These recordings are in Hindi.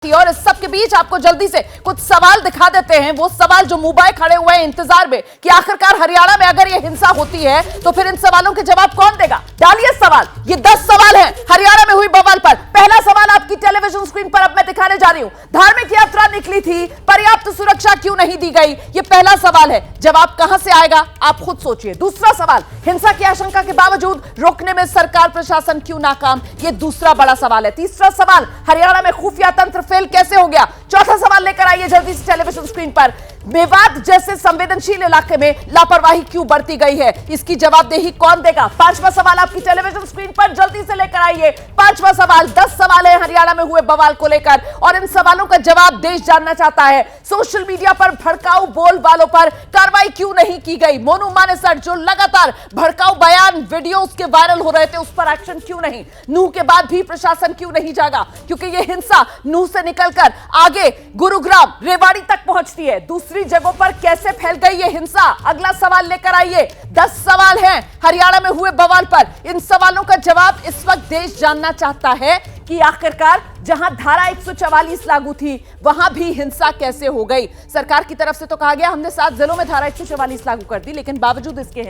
और इस सब के बीच आपको जल्दी से कुछ सवाल दिखा देते हैं। वो सवाल जो मुंह बाए खड़े हुए हैं इंतजार में कि आखिरकार हरियाणा में अगर ये हिंसा होती है तो फिर इन सवालों के जवाब कौन देगा। डालिए सवाल। ये 10 सवाल हैं हरियाणा में हुई बवाल पर। पहला सवाल आपकी टेलीविजन स्क्रीन पर अब मैं दिखाने जा रही हूं। धार्मिक यात्रा निकली थी, पर्याप्त सुरक्षा क्यों नहीं दी गई? ये पहला सवाल है। जवाब कहां से आएगा आप खुद सोचिए। दूसरा सवाल, हिंसा की आशंका के बावजूद रोकने में सरकार प्रशासन क्यों नाकाम? ये दूसरा बड़ा सवाल है। तीसरा सवाल, हरियाणा में खुफिया तंत्र फेल कैसे हो गया? चौथा सवाल लेकर आइए जल्दी से टेलीविजन स्क्रीन पर। मेवात जैसे संवेदनशील इलाके में लापरवाही क्यों बरती गई है? इसकी जवाबदेही कौन देगा? पांचवा सवाल आपकी टेलीविजन स्क्रीन पर जल्दी से लेकर आइए। पांचवा सवाल, 10 सवाल है हरियाणा में हुए बवाल को लेकर और इन सवालों का जवाब देश जानना चाहता है। सोशल मीडिया पर भड़काऊ बोल वालों पर कार्रवाई क्यों नहीं की गई? मोनू मानेसर जो लगातार भड़काऊ बयान वीडियो उसके वायरल हो रहे थे, उस पर एक्शन क्यों नहीं? नूह के बाद भी प्रशासन क्यों नहीं जागा? क्योंकि यह हिंसा नूह से निकलकर आगे गुरुग्राम रेवाड़ी तक पहुंचती है। दूसरी जगहों पर कैसे फैल गई ये हिंसा? अगला सवाल लेकर आइए। 10 सवाल हैं हरियाणा में हुए बवाल पर। इन सवालों का जवाब इस वक्त देश जानना चाहता है कि आखिरकार जहां धारा 144 लागू थी वहां भी हिंसा कैसे हो गई। सरकार की तरफ से तो कहा गया हमने 7 जिलों में धारा 144 लागू कर दी, लेकिन बावजूद इसके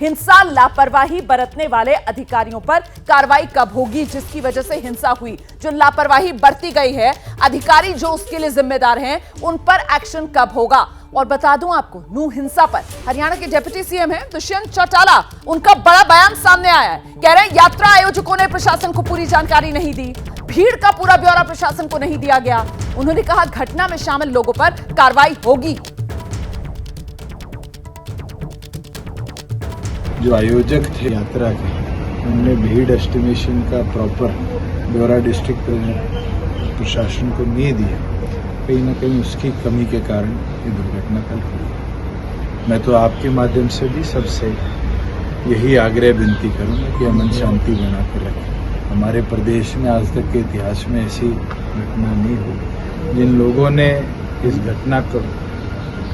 हिंसा लापरवाही बरतने वाले अधिकारियों पर कार्रवाई कब होगी जिसकी वजह से हिंसा हुई? जो लापरवाही बरती गई है, अधिकारी जो उसके लिए जिम्मेदार हैं, उन पर एक्शन कब होगा? और बता दूं आपको, नूह हिंसा पर हरियाणा के डिप्टी सीएम हैं दुष्यंत चौटाला, उनका बड़ा बयान सामने आया है। कह रहे हैं यात्रा आयोजकों ने प्रशासन को पूरी जानकारी नहीं दी, भीड़ का पूरा ब्यौरा प्रशासन को नहीं दिया गया। उन्होंने कहा घटना में शामिल लोगों पर कार्रवाई होगी। जो आयोजक थे यात्रा के, उन्होंने भीड़ एस्टिमेशन का प्रॉपर ब्यौरा डिस्ट्रिक्ट प्रशासन को नहीं दिया। कहीं ना कहीं उसकी कमी के कारण ये दुर्घटना कल हुई। मैं तो आपके माध्यम से भी सबसे यही आग्रह विनती करूंगा कि अमन शांति बना कर रखें। हमारे प्रदेश में आज तक के इतिहास में ऐसी घटना नहीं हुई। जिन लोगों ने इस घटना को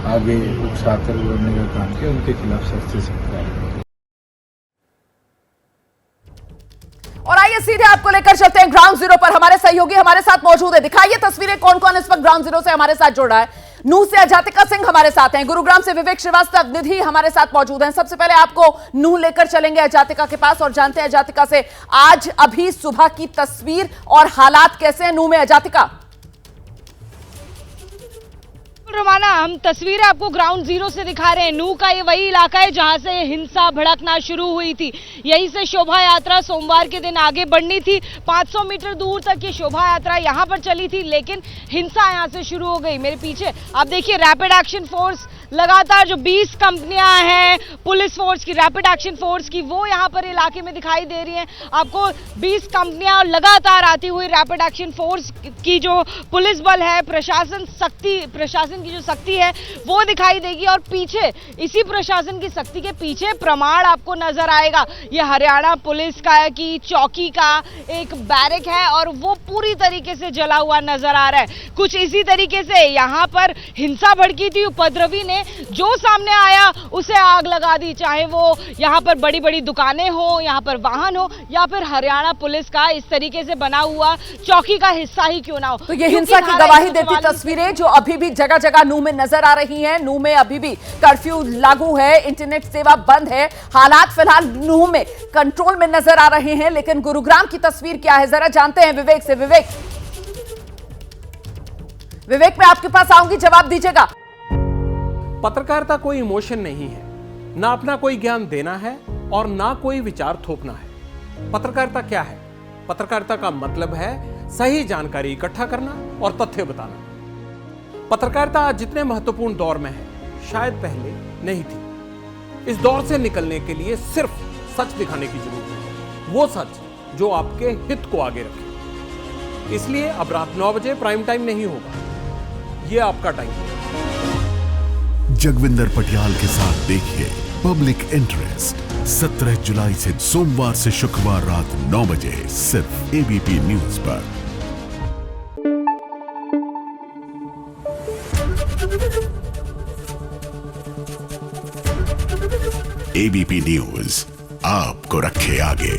आगे उकसाकर बढ़ने का काम किया, उनके खिलाफ सख्त से सख्त कार्रवाई। और आइए सीधे आपको लेकर चलते हैं ग्राउंड जीरो पर। हमारे सहयोगी हमारे साथ मौजूद है। दिखाइए तस्वीरें, कौन कौन इस वक्त ग्राउंड जीरो से हमारे साथ जुड़ रहा है। नूह से अजातिका सिंह हमारे साथ हैं, गुरुग्राम से विवेक श्रीवास्तव, निधि हमारे साथ मौजूद हैं। सबसे पहले आपको नूह लेकर चलेंगे अजातिका के पास और जानते हैं अजातिका से आज अभी सुबह की तस्वीर और हालात कैसे हैं नूह में। अजातिका। रोमाना, हम तस्वीरें आपको ग्राउंड जीरो से दिखा रहे हैं। नूह का ये वही इलाका है जहां से हिंसा भड़कना शुरू हुई थी। यहीं से शोभा यात्रा सोमवार के दिन आगे बढ़नी थी। 500 मीटर दूर तक ये शोभा यात्रा यहां पर चली थी, लेकिन हिंसा यहां से शुरू हो गई। मेरे पीछे आप देखिए रैपिड एक्शन फोर्स, लगातार जो 20 कंपनियां हैं पुलिस फोर्स की, रैपिड एक्शन फोर्स की, वो यहाँ पर इलाके में दिखाई दे रही हैं। आपको 20 कंपनियां और लगातार आती हुई रैपिड एक्शन फोर्स की जो पुलिस बल है, प्रशासन की जो शक्ति है वो दिखाई देगी। और पीछे इसी प्रशासन की शक्ति के पीछे प्रमाण आपको नजर आएगा। ये हरियाणा पुलिस का की चौकी का एक बैरक है और वो पूरी तरीके से जला हुआ नजर आ रहा है। कुछ इसी तरीके से यहाँ पर हिंसा भड़की थी। उपद्रवी ने जो सामने आया उसे आग लगा दी, चाहे वो यहाँ पर बड़ी बड़ी दुकानें हो, यहाँ पर वाहन हो, या फिर हरियाणा पुलिस का इस तरीके से बना हुआ चौकी का हिस्सा ही क्यों ना हो। तो ये हिंसा की गवाही देती तस्वीरें जो अभी भी जगह जगह नूह में नजर आ रही हैं। नूह में अभी भी कर्फ्यू लागू है, इंटरनेट सेवा बंद है। हालात फिलहाल नूह में कंट्रोल में नजर आ रहे हैं, लेकिन गुरुग्राम की तस्वीर क्या है जरा जानते हैं विवेक से। विवेक मैं आपके पास आऊंगी, जवाब दीजिएगा। पत्रकारिता कोई इमोशन नहीं है, ना अपना कोई ज्ञान देना है और ना कोई विचार थोपना है। पत्रकारिता क्या है? पत्रकारिता का मतलब है सही जानकारी इकट्ठा करना और तथ्य बताना। पत्रकारिता आज जितने महत्वपूर्ण दौर में है, शायद पहले नहीं थी। इस दौर से निकलने के लिए सिर्फ सच दिखाने की जरूरत है, वो सच जो आपके हित को आगे रखे। इसलिए अब रात 9 बजे प्राइम टाइम नहीं होगा, ये आपका टाइम है। जगविंदर पटियाल के साथ देखिए पब्लिक इंटरेस्ट 17 जुलाई से सोमवार से शुक्रवार रात 9 बजे सिर्फ एबीपी न्यूज पर। एबीपी न्यूज आपको रखे आगे।